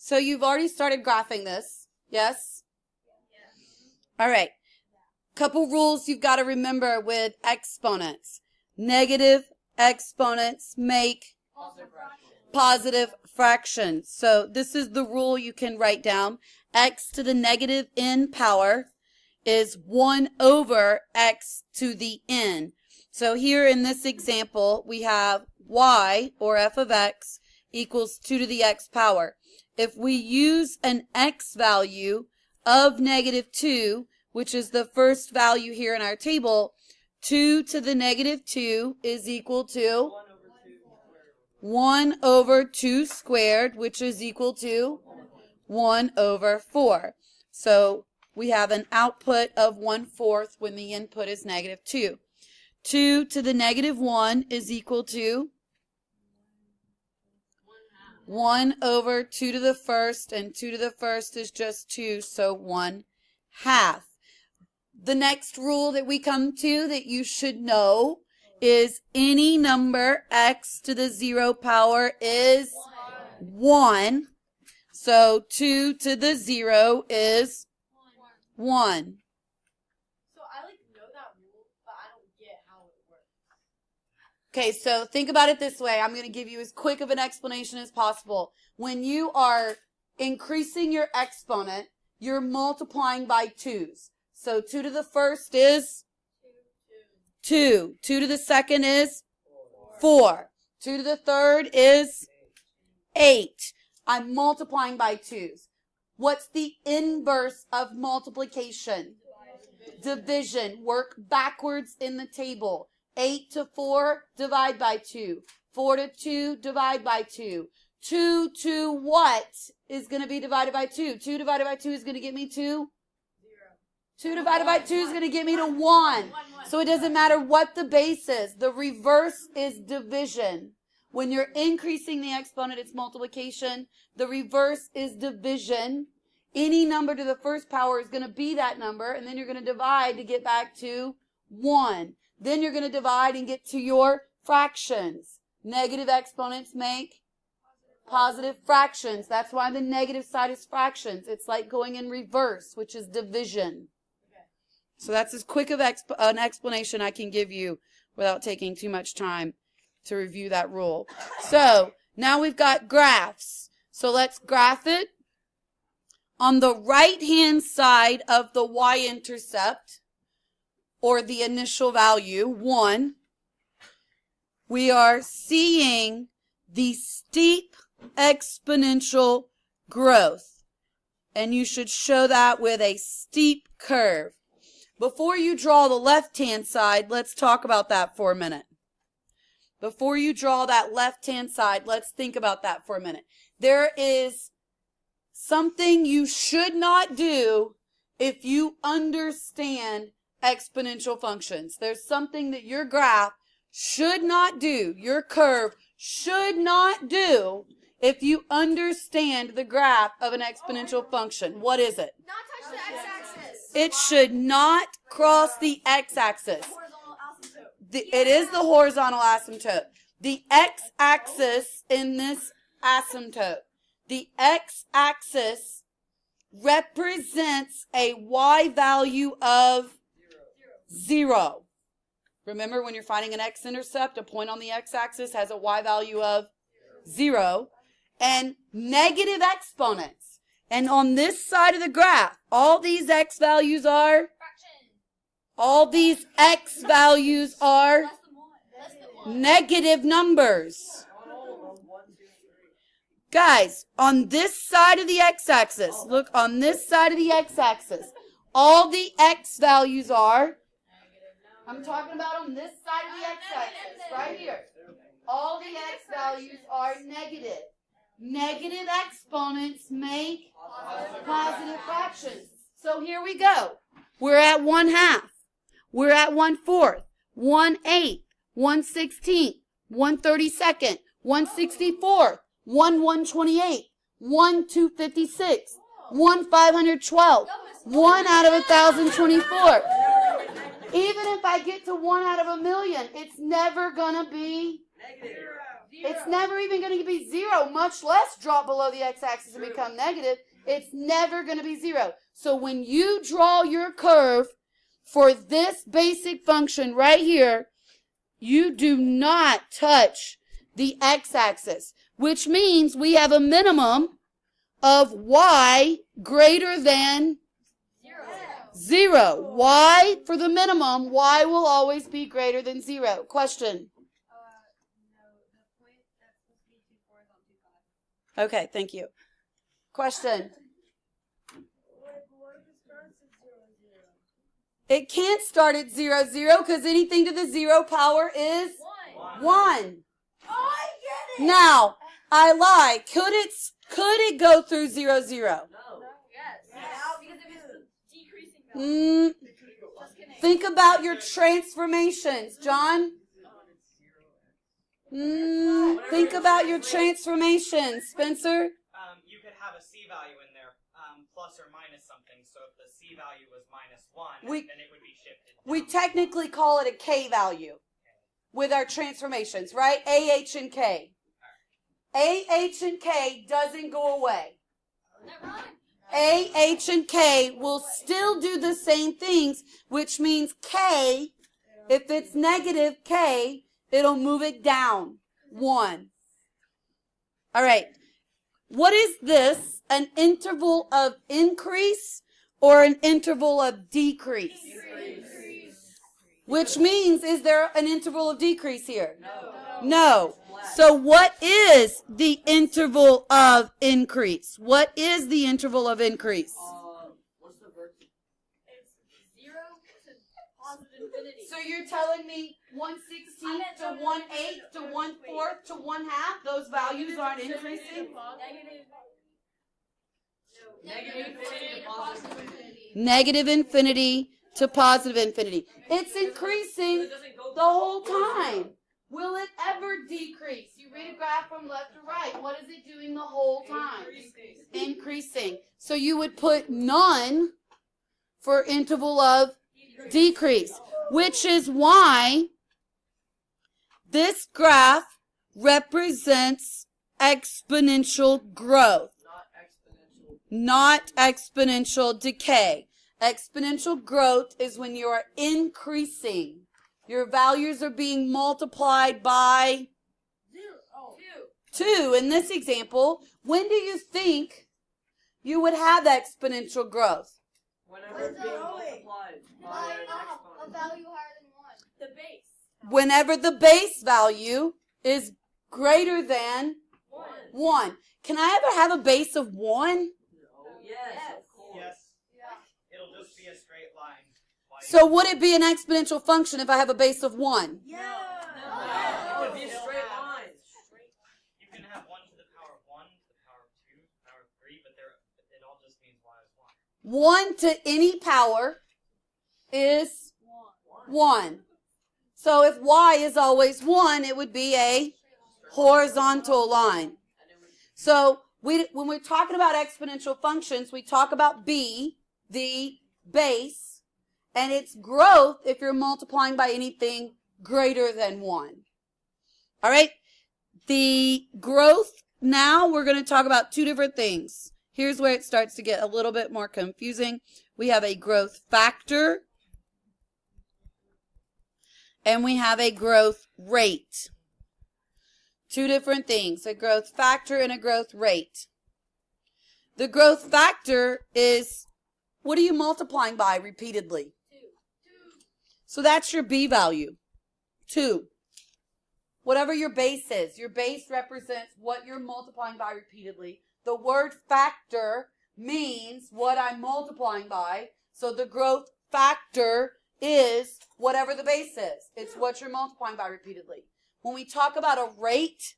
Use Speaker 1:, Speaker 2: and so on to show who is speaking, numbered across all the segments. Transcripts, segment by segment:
Speaker 1: So you've already started graphing this, yes? All right. Couple rules you've got to remember with exponents. Negative exponents make positive fractions. So this is the rule you can write down. X to the negative n power is 1 over x to the n. So here in this example, we have y, or f of x, equals 2 to the x power. If we use an x value of negative 2, which is the first value here in our table, 2 to the negative 2 is equal to 1 over 2 squared, which is equal to 1 over 4. So we have an output of 1/4 when the input is negative 2. 2 to the negative 1 is equal to 1 over 2 to the first, and 2 to the first is just 2, so 1/2. The next rule that we come to that you should know is any number x to the 0 power is 1. So 2 to the 0 is 1.
Speaker 2: So I know that rule, but I don't get how it works.
Speaker 1: Okay, so think about it this way. I'm going to give you as quick of an explanation as possible. When you are increasing your exponent, you're multiplying by 2's. So 2 to the first is 2. 2 to the second is 4. 2 to the third is 8. I'm multiplying by 2's. What's the inverse of multiplication? Division. Work backwards in the table. 8 to 4, divide by 2. 4 to 2, divide by 2. 2 to what is going to be divided by 2? 2 divided by 2 is going to get me to 2 divided by 2 is going to get me to 1. So it doesn't matter what the base is. The reverse is division. When you're increasing the exponent, it's multiplication. The reverse is division. Any number to the first power is going to be that number, and then you're going to divide to get back to 1. Then you're going to divide and get to your fractions. Negative exponents make positive fractions. That's why the negative side is fractions. It's like going in reverse, which is division. So that's as quick of an explanation I can give you without taking too much time to review that rule. So now we've got graphs. So let's graph it. On the right-hand side of the y-intercept, or the initial value, 1, we are seeing the steep exponential growth. And you should show that with a steep curve. Before you draw the left-hand side, let's talk about that for a minute. Before you draw that left-hand side, let's think about that for a minute. There is something you should not do if you understand exponential functions. There's something that your graph should not do, your curve should not do, if you understand the graph of an exponential function. What is it?
Speaker 2: Not touch the x-axis.
Speaker 1: It should not cross the x-axis. It is the horizontal asymptote. The x-axis in this asymptote. The x-axis represents a y value of 0. Remember, when you're finding an x-intercept, a point on the x-axis has a y value of 0. And negative exponents. And on this side of the graph, all these x values are? All these x values are negative numbers. Guys, on this side of the x-axis, look, on this side of the x-axis, all the x values are, I'm talking about on this side of the x-axis, right here. All the x values are negative. Negative exponents make positive fractions. So here we go. We're at 1/2. We're at 1/4, 1/8, 1/16, 1/32, 1/64, 1/128, 1/256, 1/512, 1 out of 1,024. Even if I get to 1 out of 1,000,000, it's never going to be It's never even going to be 0, much less drop below the x-axis and become negative. It's never going to be 0. So when you draw your curve for this basic function right here, you do not touch the x-axis, which means we have a minimum of y greater than 0. Y for the minimum, y will always be greater than 0. Question?
Speaker 2: No, the point that's supposed to be 2 4 is on 2 5.
Speaker 1: Okay, thank you. Question? It can't start at 0, 0 because anything to the 0 power is 1.
Speaker 2: Oh, I get it.
Speaker 1: Now, I lie. Could it go through 0, 0?
Speaker 2: No. Yes. Now, because if it's decreasing value. Just kidding.
Speaker 1: Think about your transformations, John. Think about your transformations, Spencer.
Speaker 3: You could have a C value in there, plus or minus something. So if the C value was -1, then it would be shifted.
Speaker 1: We technically call it a K value with our transformations, right? AH and K. AH and K doesn't go away. AH and K will still do the same things, which means K, if it's negative K, it'll move it down 1. All right. What is this? An interval of increase or an interval of decrease? Which means, is there an interval of decrease here? No. So what is the interval of increase? What is the interval of increase?
Speaker 4: What's the vertical?
Speaker 2: It's 0 to positive infinity.
Speaker 1: So you're telling me 1/16 to 1/8 to 1/4 to 1/2, those values aren't increasing?
Speaker 4: Negative infinity to positive infinity.
Speaker 1: Negative infinity to positive infinity. It's increasing the whole time. Will it ever decrease? You read a graph from left to right. What is it doing the whole time? Increasing. So you would put none for interval of decrease, which is why this graph represents exponential growth, not exponential decay. Exponential growth is when you are increasing. Your values are being multiplied by 2. In this example, when do you think you would have exponential growth?
Speaker 4: Whenever it's being multiplied by an
Speaker 2: A
Speaker 4: exponent.
Speaker 2: value higher than 1. The base.
Speaker 1: Whenever the base value is greater than 1. Can I ever have a base of 1?
Speaker 4: Yes, of course.
Speaker 3: Yes. It'll just be a straight line.
Speaker 1: So would it be an exponential function if I have a base of 1?
Speaker 4: No. It would be a straight line.
Speaker 3: You can have 1 to the power of 1, to the power of 2, to the power of 3, but it all just means y is 1.
Speaker 1: 1 to any power is 1. So if y is always 1, it would be a horizontal line. So when we're talking about exponential functions, we talk about b, the base, and its growth if you're multiplying by anything greater than 1. All right? The growth, now we're going to talk about 2 different things. Here's where it starts to get a little bit more confusing. We have a growth factor, and we have a growth rate. 2 different things, a growth factor and a growth rate. The growth factor is, what are you multiplying by repeatedly?
Speaker 2: 2.
Speaker 1: So that's your B value, 2. Whatever your base is, your base represents what you're multiplying by repeatedly. The word factor means what I'm multiplying by. So the growth factor is whatever the base is. It's what you're multiplying by repeatedly. When we talk about a rate,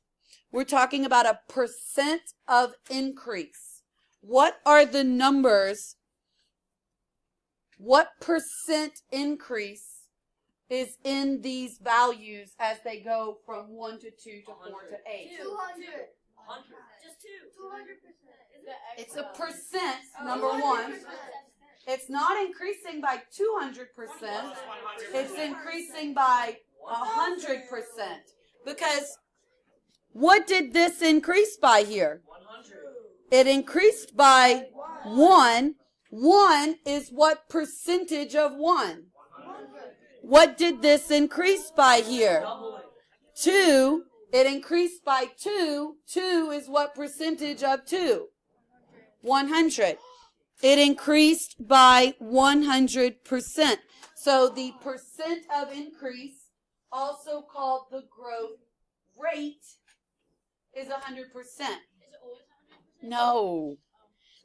Speaker 1: we're talking about a percent of increase. What are the numbers? What percent increase is in these values as they go from 1 to 2 to 4 to 8?
Speaker 2: 200.
Speaker 4: 100.
Speaker 2: Just 2. 200%.
Speaker 1: It's a percent, number 1. It's not increasing by 200%. It's increasing by 100%. Because What did this increase by here?
Speaker 4: 100.
Speaker 1: It increased by 1. 1 is what percentage of 1? What did this increase by here?
Speaker 4: Double it.
Speaker 1: 2. It increased by 2. 2 is what percentage of 2? 100. It increased by 100%. So the percent of increase, also called the growth rate, is 100%.
Speaker 2: Is it always 100%?
Speaker 1: No.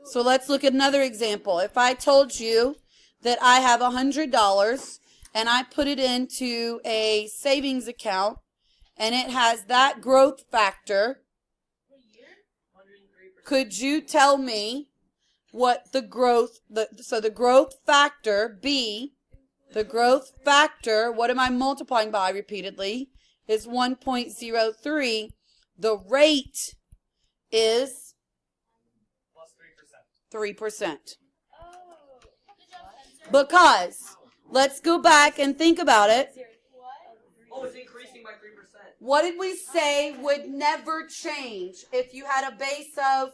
Speaker 1: So let's look at another example. If I told you that I have $100 and I put it into a savings account and it has that growth factor,
Speaker 2: For a year?
Speaker 4: 103%.
Speaker 1: could you tell me what the growth factor, B, the growth factor, what am I multiplying by repeatedly, is 1.03. The rate is
Speaker 3: Plus 3%.
Speaker 1: 3%.
Speaker 2: Oh. Good job, Spencer.
Speaker 1: Because, let's go back and think about it.
Speaker 2: What?
Speaker 4: Oh, it's increasing by 3%.
Speaker 1: What did we say would never change if you had a base of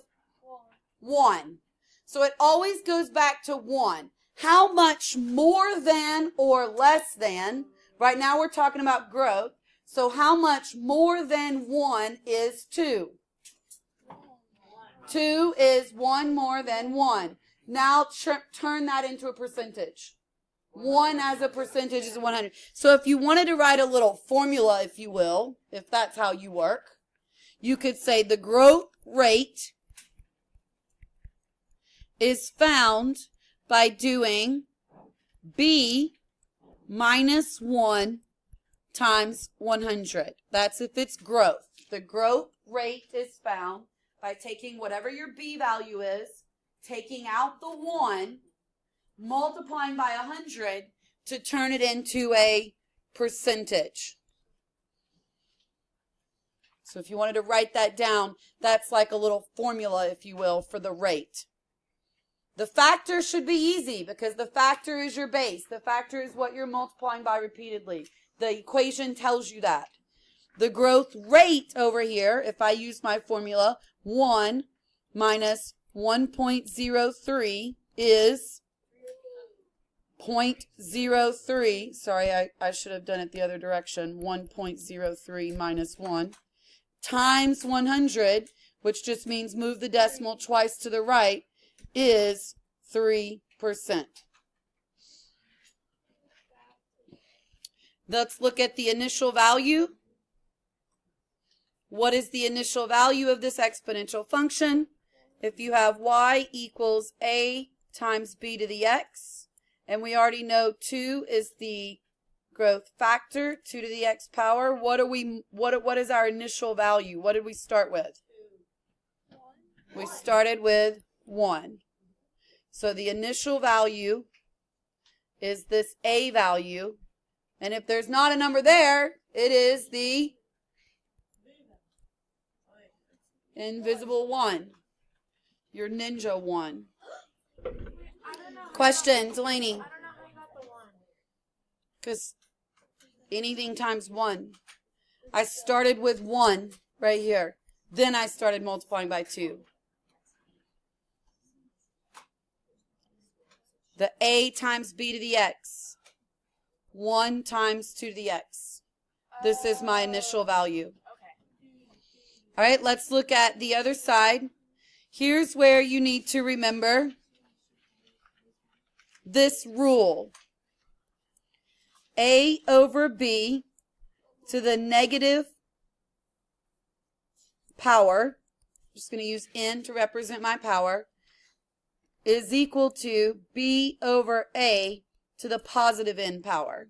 Speaker 1: 1? So it always goes back to 1. How much more than or less than? Right now we're talking about growth. So how much more than 1 is 2? 2 is 1 more than 1. Now turn that into a percentage. 1 as a percentage is 100. So if you wanted to write a little formula, if you will, if that's how you work, you could say the growth rate is found by doing B minus 1 times 100. That's if it's growth. The growth rate is found by taking whatever your B value is, taking out the 1, multiplying by 100 to turn it into a percentage. So if you wanted to write that down, that's like a little formula, if you will, for the rate. The factor should be easy because the factor is your base. The factor is what you're multiplying by repeatedly. The equation tells you that. The growth rate over here, if I use my formula, 1 minus 1.03 is 0.03. Sorry, I should have done it the other direction. 1.03 minus 1 times 100, which just means move the decimal twice to the right, is 3%. Let's look at the initial value. What is the initial value of this exponential function? If you have y equals a times b to the x, and we already know 2 is the growth factor, 2 to the x power, what is our initial value? What did we start with? We started with 1. So the initial value is this a value, and if there's not a number there, it is the invisible 1, your ninja 1. Question, Delaney.
Speaker 2: I don't know how you got the 1.
Speaker 1: Because anything times 1. I started with 1 right here. Then I started multiplying by 2. The a times b to the x. 1 times 2 to the x. This is my initial value.
Speaker 2: Okay.
Speaker 1: All right, let's look at the other side. Here's where you need to remember this rule. A over b to the negative power, I'm just going to use n to represent my power, is equal to b over a to the positive n power.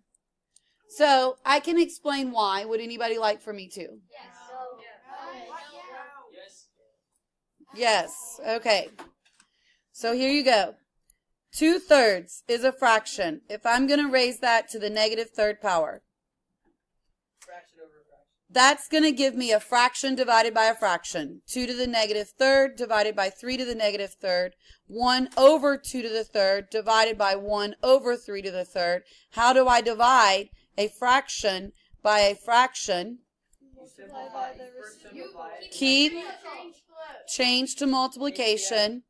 Speaker 1: So I can explain why. Would anybody like for me to?
Speaker 2: Yes.
Speaker 1: Yes. Okay. So here you go. 2/3 is a fraction. If I'm going to raise that to the negative third power,
Speaker 4: Fraction over fraction.
Speaker 1: that's going to give me a fraction divided by a fraction. 2 to the negative third divided by 3 to the negative third. 1 over 2 to the third divided by 1 over 3 to the third. How do I divide a fraction by a fraction?
Speaker 2: Multiply by the
Speaker 4: First
Speaker 2: reciprocal.
Speaker 4: simplify.
Speaker 1: Keep
Speaker 2: Change flow.
Speaker 1: change to multiplication.